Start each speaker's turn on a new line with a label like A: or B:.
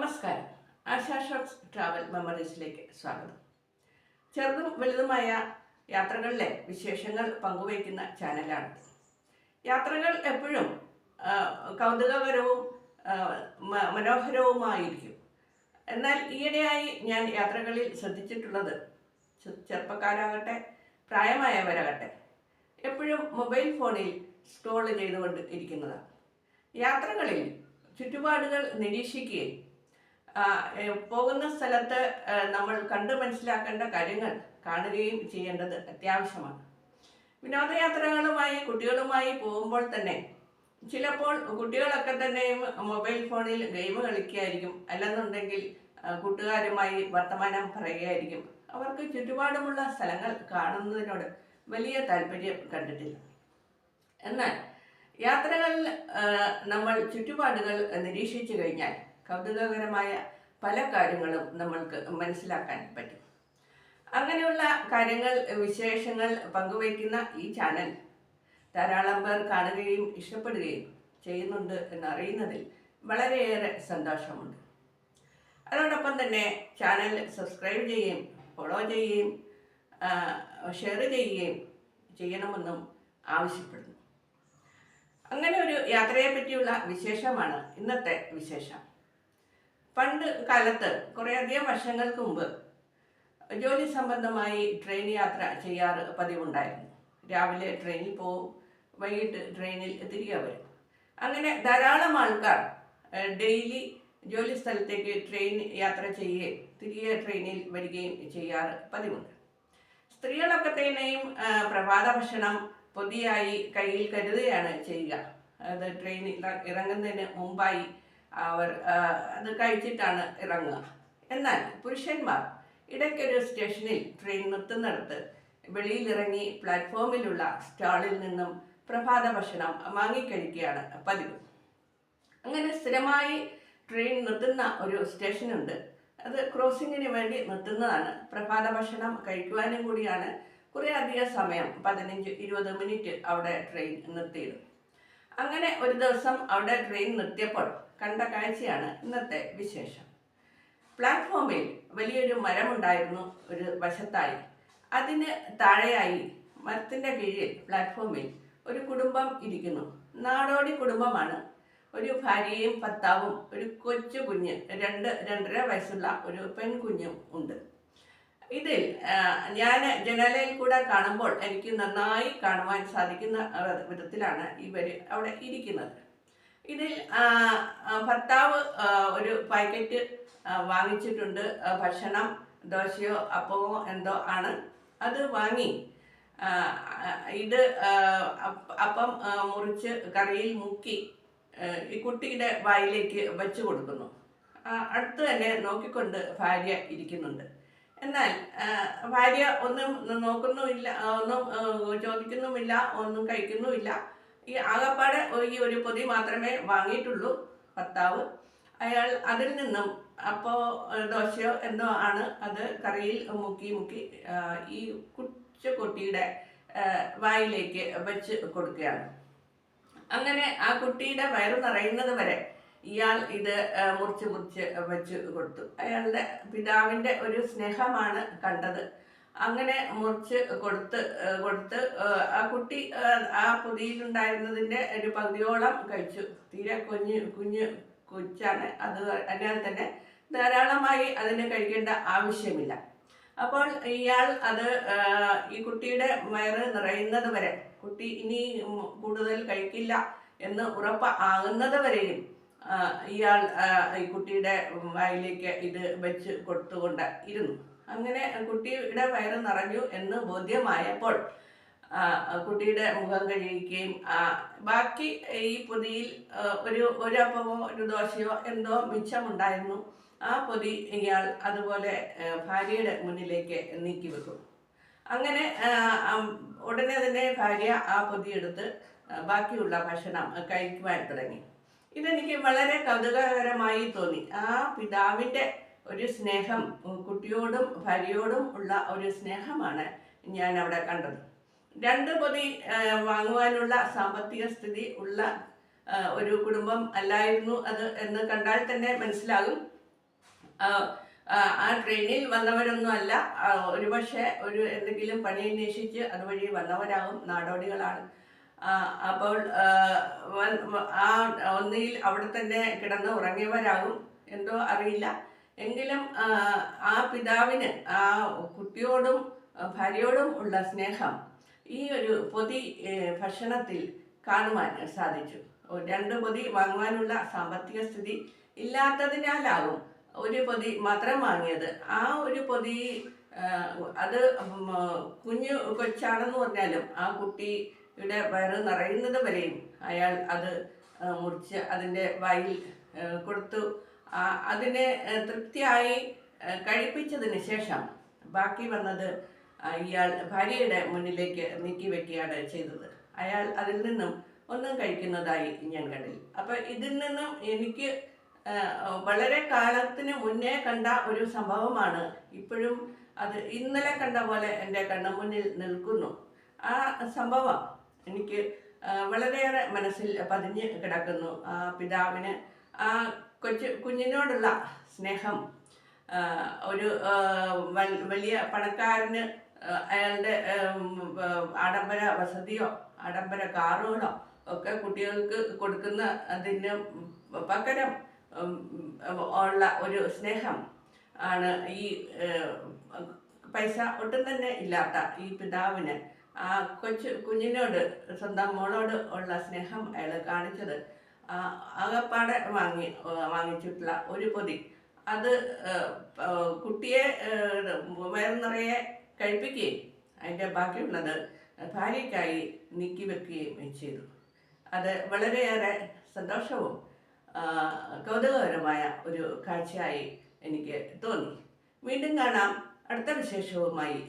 A: നമസ്കാരം. ASHA shots travel മെമ്മറീസിലേക്ക് സ്വാഗതം. ചെറുതും വലുതുമായ യാത്രകളിലെ വിശേഷങ്ങൾ പങ്കുവയ്ക്കുന്ന ചാനലാണ്. യാത്രകൾ എപ്പോഴും കൗതുകകരവും മനോഹരവുമായിരിക്കും. എന്നാൽ ഈയിടെയായി ഞാൻ യാത്രകളിൽ ശ്രദ്ധിച്ചിട്ടുള്ളത് ചെറുപ്പക്കാരാകട്ടെ പ്രായമായവരാകട്ടെ എപ്പോഴും മൊബൈൽ ഫോണിൽ സ്ക്രോൾ ചെയ്തുകൊണ്ട് ഇരിക്കുന്നതാണ്. യാത്രകളിൽ ചുറ്റുപാടുകൾ നിരീക്ഷിക്കുകയും പോകുന്ന സ്ഥലത്ത് നമ്മൾ കണ്ടു മനസ്സിലാക്കേണ്ട കാര്യങ്ങൾ കാണുകയും ചെയ്യേണ്ടത് അത്യാവശ്യമാണ്. വിനോദയാത്രകളുമായി കുട്ടികളുമായി പോകുമ്പോൾ തന്നെ ചിലപ്പോൾ കുട്ടികളൊക്കെ തന്നെയും മൊബൈൽ ഫോണിൽ ഗെയിം കളിക്കുകയായിരിക്കും, അല്ലെന്നുണ്ടെങ്കിൽ കൂട്ടുകാരുമായി വർത്തമാനം പറയുകയായിരിക്കും. അവർക്ക് ചുറ്റുപാടുമുള്ള സ്ഥലങ്ങൾ കാണുന്നതിനോട് വലിയ താല്പര്യം കണ്ടിട്ടില്ല. എന്നാൽ യാത്രകളിൽ നമ്മൾ ചുറ്റുപാടുകൾ നിരീക്ഷിച്ചു കഴിഞ്ഞാൽ കൗതുകകരമായ പല കാര്യങ്ങളും നമ്മൾക്ക് മനസ്സിലാക്കാൻ പറ്റും. അങ്ങനെയുള്ള കാര്യങ്ങൾ വിശേഷങ്ങൾ പങ്കുവയ്ക്കുന്ന ഈ ചാനൽ ധാരാളം പേർ കാണുകയും ഇഷ്ടപ്പെടുകയും ചെയ്യുന്നുണ്ട് എന്നറിയുന്നതിൽ വളരെയേറെ സന്തോഷമുണ്ട്. അതോടൊപ്പം തന്നെ ചാനൽ സബ്സ്ക്രൈബ് ചെയ്യുകയും ഫോളോ ചെയ്യുകയും ഷെയർ ചെയ്യുകയും ചെയ്യണമെന്നും ആവശ്യപ്പെടുന്നു. അങ്ങനെ ഒരു യാത്രയെ പറ്റിയുള്ള വിശേഷമാണ് ഇന്നത്തെ വിശേഷം. പണ്ട് കാലത്ത് കുറേയധികം വർഷങ്ങൾക്ക് മുമ്പ് ജോലി സംബന്ധമായി ട്രെയിൻ യാത്ര ചെയ്യാറ് പതിവുണ്ടായിരുന്നു. രാവിലെ ട്രെയിനിൽ പോവും, വൈകിട്ട് ട്രെയിനിൽ തിരികെ വരും. അങ്ങനെ ധാരാളം ആൾക്കാർ ഡെയിലി ജോലി സ്ഥലത്തേക്ക് ട്രെയിൻ യാത്ര ചെയ്യുകയും തിരികെ ട്രെയിനിൽ വരികയും ചെയ്യാറ് പതിവുണ്ട്. സ്ത്രീകളൊക്കെ തന്നെയും പ്രഭാത ഭക്ഷണം പൊതിയായി കയ്യിൽ കരുതുകയാണ് ചെയ്യുക. അത് ട്രെയിനിൽ ഇറങ്ങുന്നതിന് മുമ്പായി അവർ അത് കഴിച്ചിട്ടാണ് ഇറങ്ങുക. എന്നാൽ പുരുഷന്മാർ ഇടയ്ക്കൊരു സ്റ്റേഷനിൽ ട്രെയിൻ നിർത്തുന്നിടത്ത് വെളിയിലിറങ്ങി പ്ലാറ്റ്ഫോമിലുള്ള സ്റ്റാളിൽ നിന്നും പ്രഭാത ഭക്ഷണം വാങ്ങിക്കഴിക്കുകയാണ് പതിവ്. അങ്ങനെ സ്ഥിരമായി ട്രെയിൻ നിർത്തുന്ന ഒരു സ്റ്റേഷനുണ്ട്. അത് ക്രോസിങ്ങിന് വേണ്ടി നിർത്തുന്നതാണ്. പ്രഭാത ഭക്ഷണം കഴിക്കുവാനും കൂടിയാണ് കുറേ അധികം സമയം 15-20 മിനിറ്റ് അവിടെ ട്രെയിൻ നിർത്തിയത്. അങ്ങനെ ഒരു ദിവസം അവിടെ ട്രെയിൻ നിർത്തിയപ്പോൾ കണ്ട കാഴ്ചയാണ് ഇന്നത്തെ വിശേഷം. പ്ലാറ്റ്ഫോമിൽ വലിയൊരു മരമുണ്ടായിരുന്നു ഒരു വശത്തായി. അതിന് താഴെയായി മരത്തിൻ്റെ കീഴിൽ പ്ലാറ്റ്ഫോമിൽ ഒരു കുടുംബം ഇരിക്കുന്നു. നാടോടി കുടുംബമാണ്. ഒരു ഭാര്യയും ഭർത്താവും ഒരു കൊച്ചു കുഞ്ഞ്, 2-2.5 വയസ്സുള്ള ഒരു പെൺകുഞ്ഞും ഉണ്ട്. ഇതിൽ ഞാൻ ജനാലയിൽ കൂടെ കാണുമ്പോൾ എനിക്ക് നന്നായി കാണുവാൻ സാധിക്കുന്ന വിധത്തിലാണ് ഇവർ അവിടെ ഇരിക്കുന്നത്. ഇതിൽ ഭർത്താവ് ഒരു പാക്കറ്റ് വാങ്ങിച്ചിട്ടുണ്ട്. ഭക്ഷണം, ദോശയോ അപ്പമോ എന്തോ ആണ്. അത് വാങ്ങി ഇത് അപ്പം മുറിച്ച് കറിയിൽ മുക്കി ഈ കുട്ടിയുടെ വായിലേക്ക് വെച്ച് കൊടുക്കുന്നു. അടുത്ത് തന്നെ നോക്കിക്കൊണ്ട് ഭാര്യ ഇരിക്കുന്നുണ്ട്. എന്നാൽ ഭാര്യ ഒന്നും നോക്കുന്നുമില്ല, ഒന്നും ചോദിക്കുന്നുമില്ല, ഒന്നും കഴിക്കുന്നുമില്ല. ഈ ആകപ്പാടെ ഈ ഒരു പൊതി മാത്രമേ വാങ്ങിയിട്ടുള്ളൂ ഭർത്താവ്. അയാൾ അതിൽ നിന്നും അപ്പോൾ ദോശയോ എന്തോ ആണ് അത് കറിയിൽ മുക്കി ഈ കുട്ടിയുടെ വായിലേക്ക് വെച്ച് കൊടുക്കുകയാണ്. അങ്ങനെ ആ കുട്ടിയുടെ വയറ് നിറയുന്നത് വരെ ഇയാൾ ഇത് മുറിച്ച് വെച്ച് കൊടുത്തു. അയാളുടെ പിതാവിൻ്റെ ഒരു സ്നേഹമാണ് കണ്ടത്. അങ്ങനെ മുറിച്ച് കൊടുത്ത് ആ കുട്ടി ആ പൊതിയിലുണ്ടായിരുന്നതിൻ്റെ ഒരു പകുതിയോളം കഴിച്ചു. തീരെ കുഞ്ഞ് കൊച്ചാണ്. അത് അതിനാൽ തന്നെ ധാരാളമായി അതിന് കഴിക്കേണ്ട ആവശ്യമില്ല. അപ്പോൾ ഇയാൾ അത് ഈ കുട്ടിയുടെ വയറ് നിറയുന്നത് വരെ, കുട്ടി ഇനി കൂടുതൽ കഴിക്കില്ല എന്ന് ഉറപ്പ് ആകുന്നത് വരെയും ഇയാൾ ഈ കുട്ടിയുടെ വായിലേക്ക് ഇത് വെച്ച് കൊടുത്തുകൊണ്ട് ഇരുന്നു. അങ്ങനെ കുട്ടിയുടെ വയറ് നിറഞ്ഞു എന്ന് ബോധ്യമായപ്പോൾ കുട്ടിയുടെ മുഖം കഴിയുകയും ബാക്കി ഈ പൊതിയിൽ ഒരു അപ്പമോ ഒരു ദോശയോ എന്തോ മിച്ചമുണ്ടായിരുന്നു. ആ പൊതി ഇയാൾ അതുപോലെ ഭാര്യയുടെ മുന്നിലേക്ക് നീക്കി വെക്കും. അങ്ങനെ ഉടനെ തന്നെ ഭാര്യ ആ പൊതി എടുത്ത് ബാക്കിയുള്ള ഭക്ഷണം കഴിക്കുവാൻ തുടങ്ങി. ഇതെനിക്ക് വളരെ കൗതുകകരമായി തോന്നി. ആ പിതാവിൻ്റെ ഒരു സ്നേഹം, കുട്ടിയോടും ഭാര്യയോടും ഉള്ള ഒരു സ്നേഹമാണ് ഞാൻ അവിടെ കണ്ടത്. 2 പൊതി വാങ്ങുവാനുള്ള സാമ്പത്തിക സ്ഥിതി ഉള്ള ഒരു കുടുംബം അല്ലായിരുന്നു അത് എന്ന് കണ്ടാൽ തന്നെ മനസ്സിലാകും. ആ ആ ട്രെയിനിൽ വന്നവരൊന്നും അല്ല. ഒരുപക്ഷെ എന്തെങ്കിലും പണി അന്വേഷിച്ച് അതുവഴി വന്നവരാകും, നാടോടികളാണ്. അപ്പോൾ ആ ഒന്നിയിൽ അവിടെ തന്നെ കിടന്ന് ഉറങ്ങിയവരാകും, എന്തോ അറിയില്ല. എങ്കിലും ആ പിതാവിന് ആ കുട്ടിയോടും ഭാര്യയോടും ഉള്ള സ്നേഹം ഈ ഒരു പൊതി ഭക്ഷണത്തിൽ കാണുവാൻ സാധിച്ചു. 2 പൊതി വാങ്ങുവാനുള്ള സാമ്പത്തിക സ്ഥിതി ഇല്ലാത്തതിനാലാകും ഒരു പൊതി മാത്രം വാങ്ങിയത്. ആ ഒരു പൊതി അത് കുഞ്ഞു കൊച്ചാണെന്ന് പറഞ്ഞാലും ആ കുട്ടിയുടെ വയറ് നിറയുന്നത് വരെയും അയാൾ അത് മുറിച്ച് അതിൻ്റെ വായിൽ കൊടുത്തു. അതിനെ തൃപ്തിയായി കഴിപ്പിച്ചതിന് ശേഷം ബാക്കി വന്നത് ഇയാൾ ഭാര്യയുടെ മുന്നിലേക്ക് നീക്കി വെക്കുകയാണ് ചെയ്തത്. അയാൾ അതിൽ നിന്നും ഒന്നും കഴിക്കുന്നതായി ഞാൻ കണ്ടില്ല. അപ്പം ഇതിൽ നിന്നും എനിക്ക് വളരെ കാലത്തിന് മുന്നേ കണ്ട ഒരു സംഭവമാണ്. ഇപ്പോഴും അത് ഇന്നലെ കണ്ട പോലെ എൻ്റെ കണ്ണു മുന്നിൽ നിൽക്കുന്നു. ആ സംഭവം എനിക്ക് വളരെയേറെ മനസ്സിൽ പതിഞ്ഞ് കിടക്കുന്നു. ആ പിതാവിന് ആ കുഞ്ഞിനോടുള്ള സ്നേഹം ഒരു വലിയ പണക്കാരന് അയാളുടെ ആഡംബര വസതിയോ ആഡംബര കാറുകളോ ഒക്കെ കുട്ടികൾക്ക് കൊടുക്കുന്ന അതിന് പകരം ഉള്ള ഒരു സ്നേഹം ആണ് ഈ പൈസ ഒട്ടും തന്നെ ഇല്ലാത്ത ഈ പിതാവിന് ആ കുഞ്ഞിനോട്, സ്വന്തം മോളോട് ഉള്ള സ്നേഹം അയാൾ കാണിച്ചത്. ആകപ്പാടെ വാങ്ങിച്ചിട്ടുള്ള ഒരു പൊതി അത് കുട്ടിയെ വയറു നിറയെ കഴിപ്പിക്കുകയും അതിൻ്റെ ബാക്കിയുള്ളത് ഭാര്യയ്ക്കായി നീക്കി വെക്കുകയും ചെയ്തു. അത് വളരെയേറെ സന്തോഷവും കൗതുകകരമായ ഒരു കാഴ്ചയായി എനിക്ക് തോന്നി. വീണ്ടും കാണാം അടുത്ത വിശേഷവുമായി.